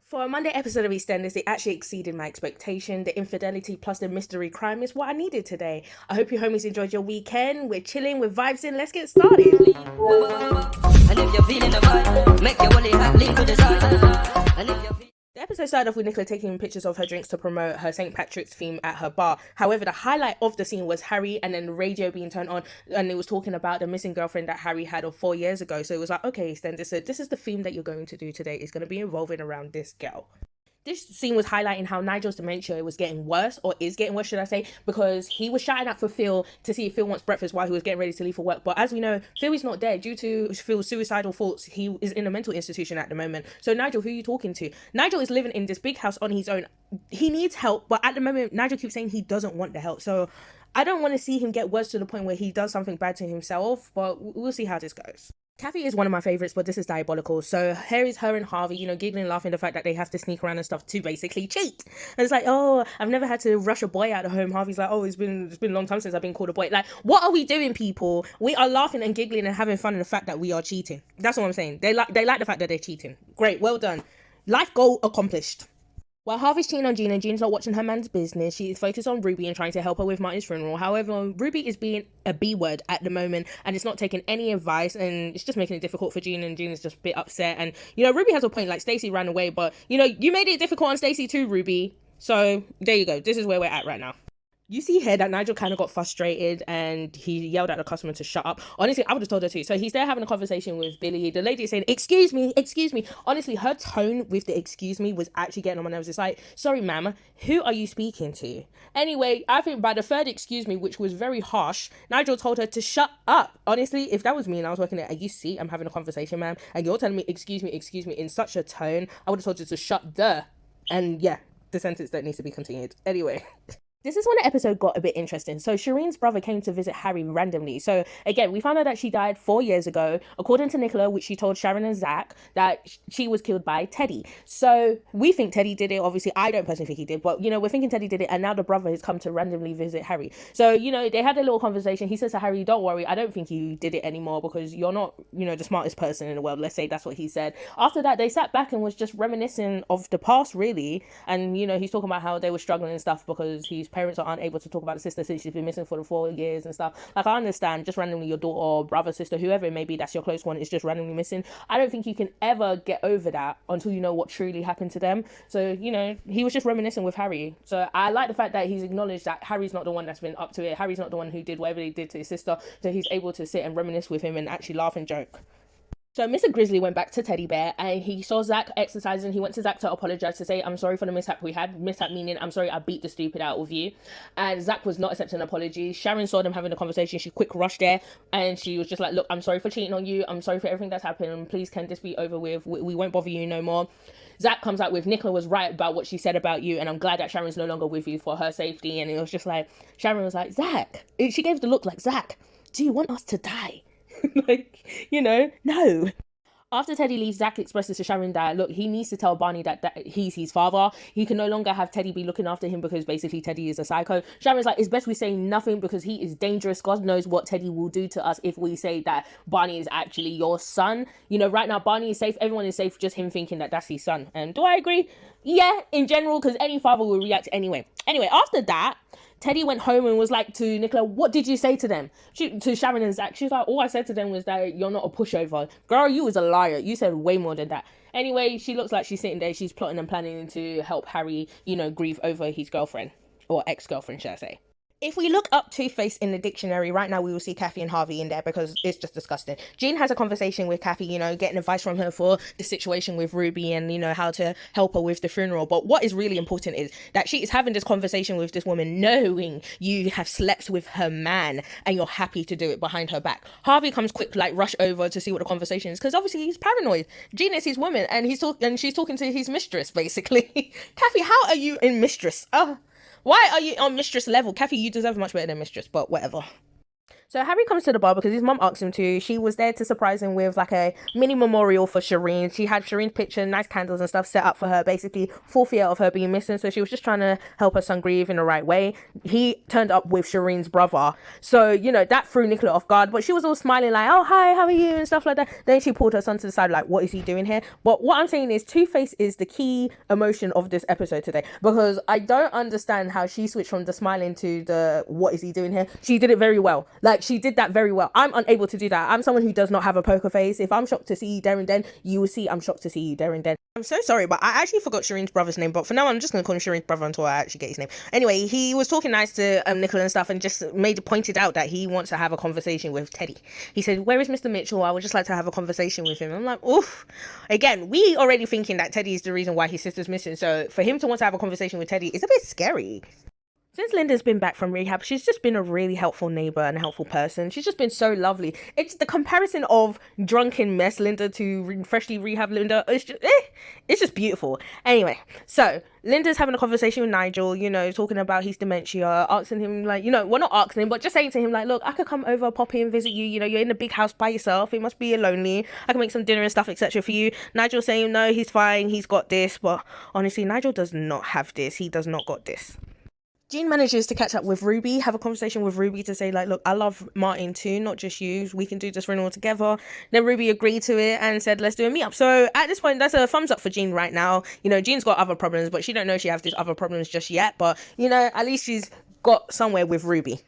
For a Monday episode of Eastenders, it actually exceeded my expectation. The infidelity plus the mystery crime is what I needed today. I hope you homies enjoyed your weekend. We're chilling with vibes in. Let's get started. And if you're feeling the vibe, make your wallet hot, link to the side. The episode started off with Nicola taking pictures of her drinks to promote her St. Patrick's theme at her bar. However, the highlight of the scene was Harry and then the radio being turned on, and it was talking about the missing girlfriend that Harry had of 4 years ago. So it was like, okay, then this is the theme that you're going to do today. It's going to be involving around this girl. This scene was highlighting how Nigel's dementia was getting worse, or is getting worse, should I say, because he was shouting out for Phil to see if Phil wants breakfast while he was getting ready to leave for work. But as we know, Phil is not there due to Phil's suicidal thoughts. He is in a mental institution at the moment. So Nigel, who are you talking to? Nigel is living in this big house on his own. He needs help, but at the moment, Nigel keeps saying he doesn't want the help. So I don't want to see him get worse to the point where he does something bad to himself, but we'll see how this goes. Kathy is one of my favorites, but this is diabolical. So here is her and Harvey, giggling, laughing at the fact that they have to sneak around and stuff to basically cheat. And it's like, oh, I've never had to rush a boy out of home. Harvey's like, oh, it's been a long time since I've been called a boy. Like, what are we doing, people? We are laughing and giggling and having fun in the fact that we are cheating. That's what I'm saying. They like the fact that they're cheating. Great, well done. Life goal accomplished. While Harvey's cheating on Jean and Jean's not watching her man's business, she is focused on Ruby and trying to help her with Martin's funeral. However, Ruby is being a B-word at the moment and it's not taking any advice, and it's just making it difficult for Jean, and Jean is just a bit upset. And, Ruby has a point, like, Stacey ran away, but, you made it difficult on Stacey too, Ruby. So, there you go. This is where we're at right now. You see here that Nigel kind of got frustrated and he yelled at the customer to shut up. Honestly, I would have told her to. So he's there having a conversation with Billy. The lady is saying, excuse me. Honestly, her tone with the excuse me was actually getting on my nerves. It's like, sorry, ma'am, who are you speaking to? Anyway, I think by the third excuse me, which was very harsh, Nigel told her to shut up. Honestly, if that was me and I was working there, and you see, I'm having a conversation, ma'am, and you're telling me, excuse me, in such a tone, I would have told you to shut the. And yeah, the sentence that needs to be continued. Anyway. This is when the episode got a bit interesting. So Shireen's brother came to visit Harry randomly. So again, we found out that she died 4 years ago. According to Nicola, which she told Sharon and Zach, that she was killed by Teddy. So we think Teddy did it. Obviously, I don't personally think he did. But, we're thinking Teddy did it. And now the brother has come to randomly visit Harry. So, they had a little conversation. He says to Harry, don't worry, I don't think you did it anymore because you're not, the smartest person in the world. Let's say that's what he said. After that, they sat back and was just reminiscing of the past, really. And, he's talking about how they were struggling and stuff because he's parents are unable to talk about the sister since she's been missing for the 4 years and stuff. Like, I understand just randomly your daughter or brother, sister, whoever it may be, that's your close one, is just randomly missing. I don't think you can ever get over that until you know what truly happened to them. So, he was just reminiscing with Harry. So I like the fact that he's acknowledged that Harry's not the one that's been up to it. Harry's not the one who did whatever he did to his sister. So he's able to sit and reminisce with him and actually laugh and joke. So Mr. Grizzly went back to Teddy Bear and he saw Zach exercising. He went to Zach to apologize, to say, I'm sorry for the mishap we had. Mishap meaning, I'm sorry I beat the stupid out of you. And Zach was not accepting an apology. Sharon saw them having a conversation. She quick rushed there and she was just like, look, I'm sorry for cheating on you. I'm sorry for everything that's happened. Please, can this be over with? We won't bother you no more. Zach comes out with, Nicola was right about what she said about you, and I'm glad that Sharon's no longer with you for her safety. And it was just like, Sharon was like, Zach. She gave the look like, Zach, do you want us to die? Like, no. After Teddy leaves, Zach expresses to Sharon that, look, he needs to tell Barney that he's his father. He can no longer have Teddy be looking after him because basically Teddy is a psycho. Sharon's like, it's best we say nothing because he is dangerous. God knows what Teddy will do to us if we say that Barney is actually your son. Right now, Barney is safe. Everyone is safe. Just him thinking that that's his son. And do I agree? Yeah, in general, because any father will react anyway. Anyway, after that, Teddy went home and was like to Nicola, what did you say to them? To Sharon and Zach. She's like, all I said to them was that you're not a pushover. Girl, you was a liar. You said way more than that. Anyway, she looks like she's sitting there. She's plotting and planning to help Harry, grieve over his girlfriend. Or ex-girlfriend, should I say. If we look up Two-Face in the dictionary, right now we will see Kathy and Harvey in there because it's just disgusting. Jean has a conversation with Kathy, getting advice from her for the situation with Ruby and, how to help her with the funeral. But what is really important is that she is having this conversation with this woman knowing you have slept with her man and you're happy to do it behind her back. Harvey comes quick, rush over to see what the conversation is because obviously he's paranoid. Jean is his woman and she's talking to his mistress, basically. Kathy, how are you in mistress? Why are you on mistress level? Kathy, you deserve much better than mistress, but whatever. So Harry comes to the bar because his mum asked him to. She was there to surprise him with like a mini memorial for Shireen. She had Shireen's picture, nice candles and stuff set up for her, basically for fear of her being missing. So she was just trying to help her son grieve in the right way. He turned up with Shireen's brother. So, you know, that threw Nicola off guard. But she was all smiling like, oh, hi, how are you? And stuff like that. Then she pulled her son to the side like, what is he doing here? But what I'm saying is Two-Face is the key emotion of this episode today. Because I don't understand how she switched from the smiling to the what is he doing here. She did it very well. Like, she did that very well. I'm unable to do that. I'm someone who does not have a poker face. If I'm shocked to see you there and then, you will see I'm shocked to see you there and then. I'm so sorry, but I actually forgot Shireen's brother's name. But for now, I'm just going to call him Shireen's brother until I actually get his name. Anyway, he was talking nice to Nicola and stuff and just pointed out that he wants to have a conversation with Teddy. He said, where is Mr. Mitchell? I would just like to have a conversation with him. I'm like, oof. Again, we already thinking that Teddy is the reason why his sister's missing. So for him to want to have a conversation with Teddy is a bit scary. Since Linda's been back from rehab, she's just been a really helpful neighbor and a helpful person. She's just been so lovely. It's the comparison of drunken mess Linda to freshly rehab Linda. It's just beautiful. Anyway, so Linda's having a conversation with Nigel, you know, talking about his dementia, asking him like, you know, well, not asking him, but just saying to him like, look, I could come over, pop in, visit you. You know, you're in a big house by yourself. It must be lonely. I can make some dinner and stuff, etc. for you. Nigel saying, no, he's fine. He's got this. But honestly, Nigel does not have this. He does not got this. Jean manages to catch up with Ruby, have a conversation with Ruby to say like, look, I love Martin too, not just you. We can do this renewal together. Then Ruby agreed to it and said, let's do a meetup. So at this point, that's a thumbs up for Jean right now. You know, Jean's got other problems, but she don't know she has these other problems just yet. But, you know, at least she's got somewhere with Ruby.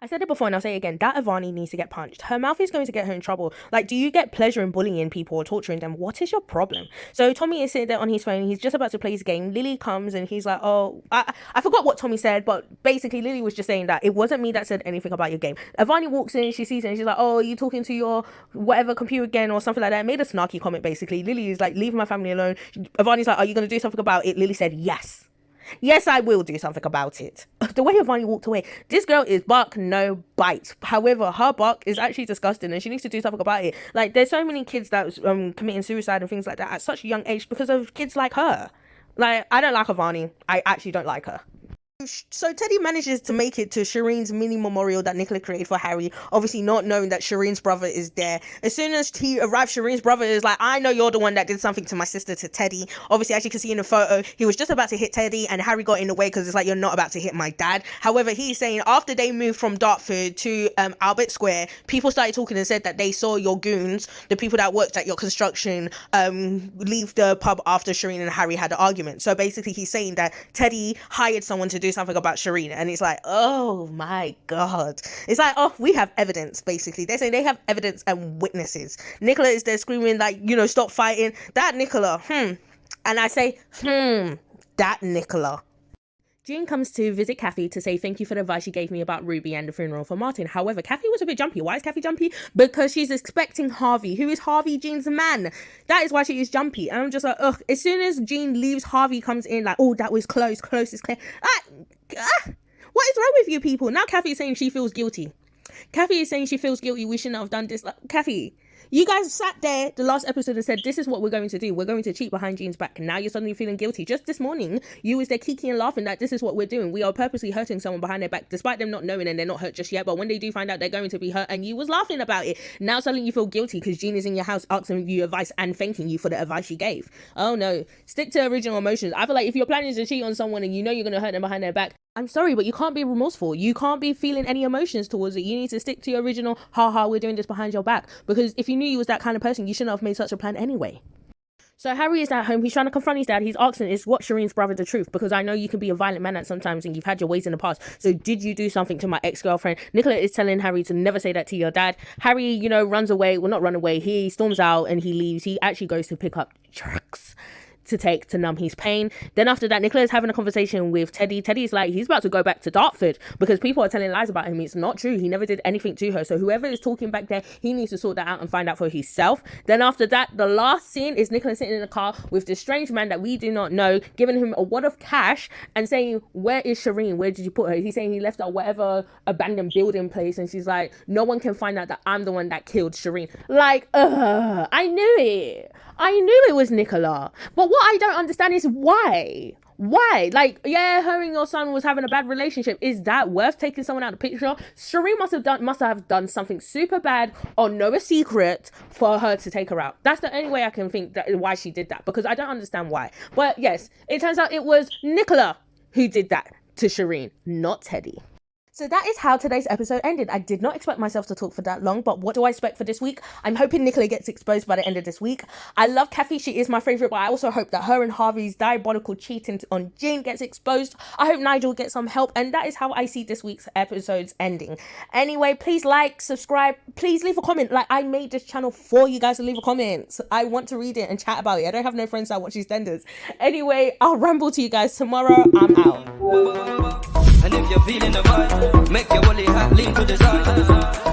I said it before and I'll say it again, that Ivani needs to get punched. Her mouth is going to get her in trouble. Like, do you get pleasure in bullying people or torturing them? What is your problem? So Tommy is sitting there on his phone. He's just about to play his game. Lily comes and he's like, oh, I forgot what Tommy said, but basically Lily was just saying that it wasn't me that said anything about your game. Ivani walks in, she sees it and she's like, oh, are you talking to your whatever computer again or something like that? Made a snarky comment basically. Lily is like, leave my family alone. Ivani's like, are you going to do something about it? Lily said, yes. Yes, I will do something about it. The way Ivani walked away, this girl is bark, no bite. However, her bark is actually disgusting and she needs to do something about it. Like, there's so many kids that committing suicide and things like that at such a young age because of kids like her. Like, I don't like Ivani. I actually don't like her. So Teddy manages to make it to Shireen's mini memorial that Nicola created for Harry, obviously not knowing that Shireen's brother is there. As soon as he arrives, Shireen's brother is like, I know you're the one that did something to my sister, to Teddy. Obviously, as you can see in the photo, he was just about to hit Teddy and Harry got in the way because it's like, you're not about to hit my dad. However, he's saying after they moved from Dartford to Albert Square, people started talking and said that they saw your goons, the people that worked at your construction, leave the pub after Shireen and Harry had an argument. So basically, he's saying that Teddy hired someone to do something about Shireen, and it's like, oh my god, it's like, oh, we have evidence. Basically they're saying they have evidence and witnesses. Nicola is there screaming like, you know, stop fighting. That Nicola, and I say, that Nicola. Jean comes to visit Kathy to say thank you for the advice she gave me about Ruby and the funeral for Martin. However, Kathy was a bit jumpy. Why is Kathy jumpy? Because she's expecting Harvey. Who is Harvey? Jean's man. That is why she is jumpy. And I'm just like, ugh. As soon as Jean leaves, Harvey comes in like, oh, that was close. Close is clear. What is wrong with you people? Now Kathy is saying she feels guilty. Kathy is saying she feels guilty. We shouldn't have done this. Like, Kathy, you guys sat there the last episode and said, this is what we're going to do. We're going to cheat behind Jean's back. Now you're suddenly feeling guilty. Just this morning, you was there kiki and laughing that this is what we're doing. We are purposely hurting someone behind their back, despite them not knowing and they're not hurt just yet. But when they do find out they're going to be hurt and you was laughing about it, now suddenly you feel guilty because Jean is in your house asking you advice and thanking you for the advice you gave. Oh no, stick to original emotions. I feel like if you're planning to cheat on someone and you know you're going to hurt them behind their back, I'm sorry, but you can't be remorseful. You can't be feeling any emotions towards it. You need to stick to your original, we're doing this behind your back. Because if you knew you was that kind of person, you shouldn't have made such a plan anyway. So Harry is at home. He's trying to confront his dad. He's asking, is what Shireen's brother the truth? Because I know you can be a violent man at sometimes and you've had your ways in the past. So did you do something to my ex-girlfriend? Nicola is telling Harry to never say that to your dad. Harry, you know, runs away. Well, not run away. He storms out and he leaves. He actually goes to pick up drugs to take to numb his pain. Then after that, Nicola is having a conversation with Teddy. Teddy's like, he's about to go back to Dartford because people are telling lies about him. It's not true. He never did anything to her. So whoever is talking back there, he needs to sort that out and find out for himself. Then after that, the last scene is Nicola sitting in the car with this strange man that we do not know, giving him a wad of cash and saying, where is Shireen? Where did you put her? He's saying he left her whatever abandoned building place. And she's like, no one can find out that I'm the one that killed Shireen. Like, I knew it. I knew it was Nicola. But what I don't understand is why. Why? Like, yeah, her and your son was having a bad relationship. Is that worth taking someone out of the picture? Shireen must have done something super bad or know a secret for her to take her out. That's the only way I can think that why she did that, because I don't understand why. But yes, it turns out it was Nicola who did that to Shireen, not Teddy. So that is how today's episode ended. I did not expect myself to talk for that long, but what do I expect for this week? I'm hoping Nicola gets exposed by the end of this week. I love Kathy. She is my favourite, but I also hope that her and Harvey's diabolical cheating on Jane gets exposed. I hope Nigel gets some help, and that is how I see this week's episodes ending. Anyway, please like, subscribe, please leave a comment. Like, I made this channel for you guys to leave a comment. I want to read it and chat about it. I don't have no friends that watch Eastenders. Anyway, I'll ramble to you guys tomorrow. I'm out. And if you're feeling the vibe, make your woolly hat lean to the side.